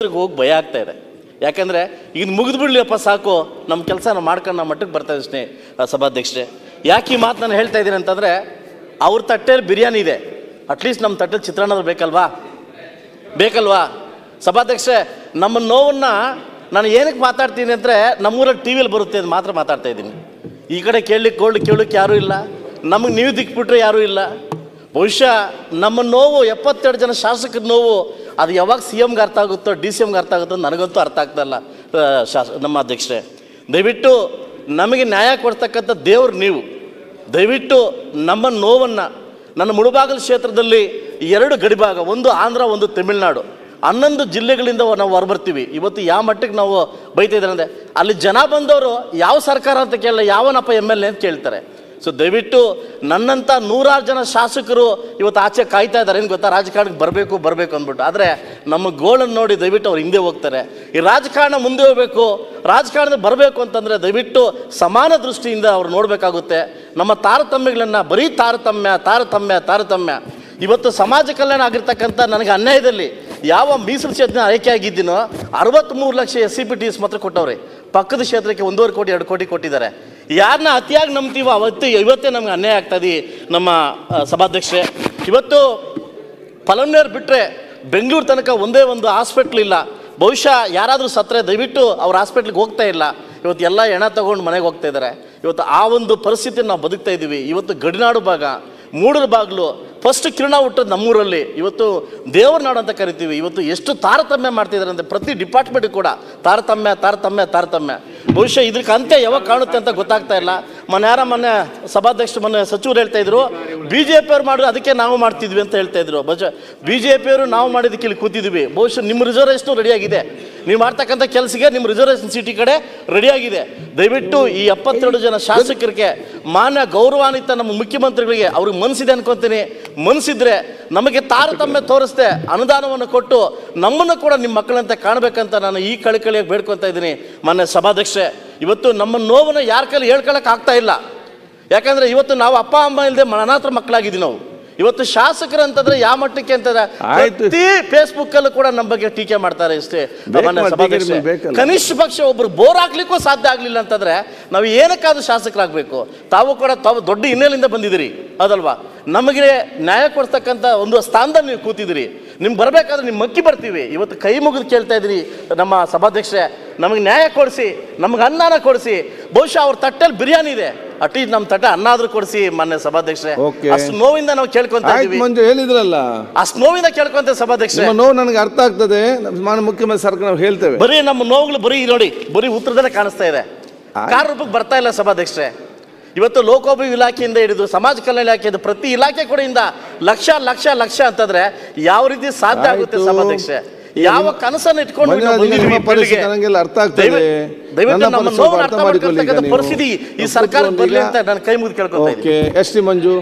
ಮಟ್ಟಕ್ಕೆ ಹೋಗಿ ಭಯ ಆಗ್ತಾ ಇದೆ. ಯಾಕಂದರೆ ಈಗ ಮುಗಿದು ಬಿಡಲಿಯಪ್ಪ ಸಾಕು, ನಮ್ಮ ಕೆಲಸ ನಾವು ಮಾಡ್ಕೊಂಡು ನಮ್ಮ ಮಟ್ಟಕ್ಕೆ ಬರ್ತಾ ಇದ್ದೀನಿ ಸಭಾಧ್ಯಕ್ಷರೇ. ಯಾಕೆ ಈ ಮಾತು ನಾನು ಹೇಳ್ತಾ ಇದ್ದೀನಿ ಅಂತಂದರೆ, ಅವ್ರ ತಟ್ಟೆಯಲ್ಲಿ ಬಿರಿಯಾನಿ ಇದೆ, ಅಟ್ಲೀಸ್ಟ್ ನಮ್ಮ ತಟ್ಟೆಯಲ್ಲಿ ಚಿತ್ರಾನ್ನ ಬೇಕಲ್ವಾ ಸಭಾಧ್ಯಕ್ಷರೇ? ನಮ್ಮ ನೋವನ್ನು ನಾನು ಏನಕ್ಕೆ ಮಾತಾಡ್ತೀನಿ ಅಂದರೆ, ನಮ್ಮೂರಲ್ಲಿ ಟಿ ವಿಯಲ್ಲಿ ಬರುತ್ತೆ ಅದು ಮಾತ್ರ ಮಾತಾಡ್ತಾ ಇದ್ದೀನಿ. ಈ ಕಡೆ ಕೇಳಲಿಕ್ಕೆ ಯಾರೂ ಇಲ್ಲ, ನಮಗೆ ನೀವು ದಿಕ್ಬಿಟ್ರೆ ಯಾರೂ ಇಲ್ಲ. ಬಹುಶಃ ನಮ್ಮ ನೋವು 72 ಜನ ಶಾಸಕರ ನೋವು ಅದು ಯಾವಾಗ CMಗೆ ಅರ್ಥ ಆಗುತ್ತೋ DCMಗೆ ಅರ್ಥ ಆಗುತ್ತೋ ನನಗಂತೂ ಅರ್ಥ ಆಗ್ತಾಯಿಲ್ಲ. ನಮ್ಮ ಅಧ್ಯಕ್ಷರೇ, ದಯವಿಟ್ಟು ನಮಗೆ ನ್ಯಾಯ ಕೊಡ್ತಕ್ಕಂಥ ದೇವ್ರು ನೀವು. ದಯವಿಟ್ಟು ನಮ್ಮ ನೋವನ್ನು, ನನ್ನ ಮುಳುಬಾಗಿಲು ಕ್ಷೇತ್ರದಲ್ಲಿ 2 ಗಡಿಭಾಗ, ಒಂದು ಆಂಧ್ರ ಒಂದು ತಮಿಳುನಾಡು, 11 ಜಿಲ್ಲೆಗಳಿಂದ ನಾವು ಹೊರಬರ್ತೀವಿ. ಇವತ್ತು ಯಾವ ಮಟ್ಟಕ್ಕೆ ನಾವು ಬೈತಾ ಇದ್ದಾರೆ ಅಂದರೆ, ಅಲ್ಲಿ ಜನ ಬಂದವರು ಯಾವ ಸರ್ಕಾರ ಅಂತ ಕೇಳಲ್ಲ, ಯಾವನಪ್ಪ MLA ಅಂತ ಕೇಳ್ತಾರೆ. ಸೊ ದಯವಿಟ್ಟು ನನ್ನಂಥ 100 ಜನ ಶಾಸಕರು ಇವತ್ತು ಆಚೆ ಕಾಯ್ತಾ ಇದ್ದಾರೆ, ಏನು ಗೊತ್ತಾ, ರಾಜಕಾರಣಕ್ಕೆ ಬರಬೇಕು ಅಂದ್ಬಿಟ್ಟು. ಆದರೆ ನಮ್ಮ ಗೋಳನ್ನು ನೋಡಿ ದಯವಿಟ್ಟು ಅವ್ರು ಹಿಂದೆ ಹೋಗ್ತಾರೆ. ಈ ರಾಜಕಾರಣ ಮುಂದೆ ಹೋಗಬೇಕು, ರಾಜಕಾರಣದಲ್ಲಿ ಬರಬೇಕು ಅಂತಂದರೆ ದಯವಿಟ್ಟು ಸಮಾನ ದೃಷ್ಟಿಯಿಂದ ಅವ್ರು ನೋಡಬೇಕಾಗುತ್ತೆ. ನಮ್ಮ ತಾರತಮ್ಯಗಳನ್ನು ಬರೀ ತಾರತಮ್ಯ ಇವತ್ತು ಸಮಾಜ ಕಲ್ಯಾಣ ಆಗಿರ್ತಕ್ಕಂಥ ನನಗೆ ಅನ್ಯಾಯದಲ್ಲಿ ಯಾವ ಮೀಸಲು ಕ್ಷೇತ್ರ ಆಯ್ಕೆ ಆಗಿದ್ದೀನೋ 63 ಲಕ್ಷ SCPTs ಮಾತ್ರ ಕೊಟ್ಟವ್ರೆ. ಪಕ್ಕದ ಕ್ಷೇತ್ರಕ್ಕೆ 1.5 ಕೋಟಿ 2 ಕೋಟಿ ಕೊಟ್ಟಿದ್ದಾರೆ. ಯಾರನ್ನ ಅತಿಯಾಗಿ ನಂಬ್ತೀವೋ ಇವತ್ತೇ ನಮ್ಗೆ ಅನ್ಯಾಯ ಆಗ್ತದೆ. ನಮ್ಮ ಸಭಾಧ್ಯಕ್ಷರೇ, ಇವತ್ತು ಫಲಂನೇರು ಬಿಟ್ಟರೆ ಬೆಂಗಳೂರು ತನಕ ಒಂದೇ ಒಂದು ಹಾಸ್ಪಿಟ್ಲ್ ಇಲ್ಲ. ಬಹುಶಃ ಯಾರಾದರೂ ಸತ್ತರೆ ದಯವಿಟ್ಟು ಅವ್ರ ಹಾಸ್ಪಿಟ್ಲಿಗೆ ಹೋಗ್ತಾ ಇಲ್ಲ. ಇವತ್ತು ಎಲ್ಲ ಹೆಣ ತಗೊಂಡು ಮನೆಗೆ ಹೋಗ್ತಾ ಇದ್ದಾರೆ. ಇವತ್ತು ಆ ಒಂದು ಪರಿಸ್ಥಿತಿಯನ್ನು ನಾವು ಬದುಕ್ತಾ ಇದ್ದೀವಿ. ಇವತ್ತು ಗಡಿನಾಡು ಭಾಗ, ಮೂಡರ ಬಾಗಿಲು, ಫಸ್ಟ್ ಕಿರಣ ಹುಟ್ಟೋದು ನಮ್ಮೂರಲ್ಲಿ. ಇವತ್ತು ದೇವ್ರ ನಾಡು ಅಂತ ಕರಿತೀವಿ. ಇವತ್ತು ಎಷ್ಟು ತಾರತಮ್ಯ ಮಾಡ್ತಿದ್ದಾರೆ ಅಂದರೆ ಪ್ರತಿ ಡಿಪಾರ್ಟ್ಮೆಂಟ್ ಕೂಡ ತಾರತಮ್ಯ. ಬಹುಶಃ ಇದಕ್ಕೆ ಅಂತ್ಯ ಯಾವಾಗ ಕಾಣುತ್ತೆ ಅಂತ ಗೊತ್ತಾಗ್ತಾ ಇಲ್ಲ. ಮೊನ್ನೆ ಸಭಾಧ್ಯಕ್ಷರು ಸಚಿವರು ಹೇಳ್ತಾ ಇದ್ರು, BJP ಅವ್ರು ಮಾಡಿದ್ರು ಅದಕ್ಕೆ ನಾವು ಮಾಡ್ತಿದ್ವಿ ಅಂತ ಹೇಳ್ತಾ ಇದ್ರು. BJP ಅವರು ನಾವು ಮಾಡಿದ್ದಕ್ಕೆ ಇಲ್ಲಿ ಕೂತಿದ್ವಿ. ಬಹುಶಃ ನಿಮ್ಮ ರಿಸರ್ವೇಷನ್ ರೆಡಿಯಾಗಿದೆ, ನೀವು ಮಾಡ್ತಕ್ಕಂಥ ಕೆಲಸಕ್ಕೆ ನಿಮ್ಮ ರಿಸರ್ವೇಷನ್ ಸೀಟಿ ಕಡೆ ರೆಡಿಯಾಗಿದೆ. ದಯವಿಟ್ಟು ಈ 72 ಜನ ಶಾಸಕರಿಗೆ, ಮಾನ್ಯ ಗೌರವಾನ್ವಿತ ನಮ್ಮ ಮುಖ್ಯಮಂತ್ರಿಗಳಿಗೆ ಅವ್ರಿಗೆ ಮನಸ್ಸಿದೆ ಅನ್ಕೊತೀನಿ. ಮನಸ್ಸಿದ್ರೆ ನಮಗೆ ತಾರತಮ್ಯ ತೋರಿಸ್ದೆ ಅನುದಾನವನ್ನು ಕೊಟ್ಟು ನಮ್ಮನ್ನು ಕೂಡ ನಿಮ್ಮ ಮಕ್ಕಳಂತೆ ಕಾಣಬೇಕಂತ ನಾನು ಈ ಕಳಿಕಳಿಯಾಗಿ ಬೇಡ್ಕೊತಾ ಇದ್ದೀನಿ. ಮಾನ್ಯ ಸಭಾಧ್ಯಕ್ಷರೇ, ಇವತ್ತು ನಮ್ಮ ನೋವನ್ನು ಯಾರ ಕೈಲಿ ಹೇಳ್ಕೊಳಕ್ಕೆ ಆಗ್ತಾ ಇಲ್ಲ. ಯಾಕಂದರೆ ಇವತ್ತು ನಾವು ಅಪ್ಪ ಅಮ್ಮ ಇಲ್ಲದೆ ಅನಾಥ ಮಕ್ಕಳಾಗಿದ್ದೀವಿ ನಾವು. ಇವತ್ತು ಶಾಸಕರು ಅಂತಂದ್ರೆ ಯಾವ ಮಟ್ಟಕ್ಕೆ ಅಂತಂದ್ರೆ ಪ್ರತಿ ಫೇಸ್ಬುಕ್ ಅಲ್ಲೂ ಕೂಡ ನಮ್ಮ ಬಗ್ಗೆ ಟೀಕೆ ಮಾಡ್ತಾರೆ. ಇಷ್ಟೇ ಕನಿಷ್ಠ ಪಕ್ಷ ಒಬ್ರು ಬೋರ್ ಹಾಕ್ಲಿಕ್ಕೂ ಸಾಧ್ಯ ಆಗ್ಲಿಲ್ಲ ಅಂತಂದ್ರೆ ನಾವು ಏನಕ್ಕಾದ್ರೂ ಶಾಸಕರಾಗಬೇಕು. ತಾವು ಕೂಡ ದೊಡ್ಡ ಹಿನ್ನೆಲೆಯಿಂದ ಬಂದಿದ್ದೀರಿ ಅದಲ್ವಾ, ನಮಗೆ ನ್ಯಾಯ ಕೊಡ್ತಕ್ಕಂಥ ಒಂದು ಸ್ಥಾನದಲ್ಲಿ ನೀವು ಕೂತಿದ್ದೀರಿ. ನಿಮ್ಗೆ ಬರಬೇಕಾದ್ರೆ ನಿಮ್ಮ ಮಕ್ಕಿ ಬರ್ತೀವಿ. ಇವತ್ತು ಕೈ ಮುಗಿದು ಕೇಳ್ತಾ ಇದ್ದೀರಿ ನಮ್ಮ ಸಭಾಧ್ಯಕ್ಷರೇ, ನಮಗೆ ನ್ಯಾಯ ಕೊಡಿಸಿ, ನಮ್ಗೆ ಅನ್ನನ ಕೊಡಿಸಿ. ಬಹುಶಃ ಅವ್ರ ತಟ್ಟೆಯಲ್ಲಿ ಬಿರಿಯಾನಿ ಇದೆ, ಅಟ್ಲೀಸ್ಟ್ ನಮ್ಮ ತಟ್ಟೆ ಅನ್ನ ಆದ್ರೂ ಕೊಡಿಸಿ. ಮಾನ್ಯ ಸಭಾಧ್ಯಕ್ಷರೇ, ಅಷ್ಟು ನೋವಿಂದ ನಾವು ಕೇಳ್ಕೊಂತ ಇದ್ದೀವಿ. ಹೇಳಿದ್ರಲ್ಲ, ಅಷ್ಟು ನೋವಿಂದ ಕೇಳ್ಕೊಂತ ಸಭಾಧ್ಯಕ್ಷರೇ. ನೋವು ನನಗೆ ಅರ್ಥ ಆಗ್ತದೆ. ಮುಖ್ಯಮಂತ್ರಿ ಸರ್ಕಾರ ನಾವು ಹೇಳ್ತೇವೆ, ಬರೀ ನಮ್ಮ ನೋವುಗಳು ನೋಡಿ ಬರೀ ಉತ್ತರದಲ್ಲೇ ಕಾಣಿಸ್ತಾ ಇದೆ, ಕಾರ್ಯರೂಪಕ್ಕೆ ಬರ್ತಾ ಇಲ್ಲ ಸಭಾಧ್ಯಕ್ಷರೇ. ಇವತ್ತು ಲೋಕೋಪಯೋಗಿ ಇಲಾಖೆಯಿಂದ ಹಿಡಿದು ಸಮಾಜ ಕಲ್ಯಾಣ ಇಲಾಖೆಯಿಂದ ಪ್ರತಿ ಇಲಾಖೆ ಕಡೆಯಿಂದ ಲಕ್ಷ ಅಂತಂದ್ರೆ ಯಾವ ರೀತಿ ಸಾಧ್ಯ ಆಗುತ್ತೆ ಸಭಾಧ್ಯಕ್ಷರೇ? ಯಾವ ಕನಸನ್ನು ಇಟ್ಕೊಂಡು ಅರ್ಥ ಆಗ್ತದೆ. ಪರಿಸ್ಥಿತಿ ಈ ಸರ್ಕಾರ ಬರಲಿ ಅಂತ ನಾನು ಕೈ ಮುಗಿದು ಕೇಳ್ಕೊತಾ ಇದ್ದೀನಿ. ಎಸ್ ಟಿ ಮಂಜು.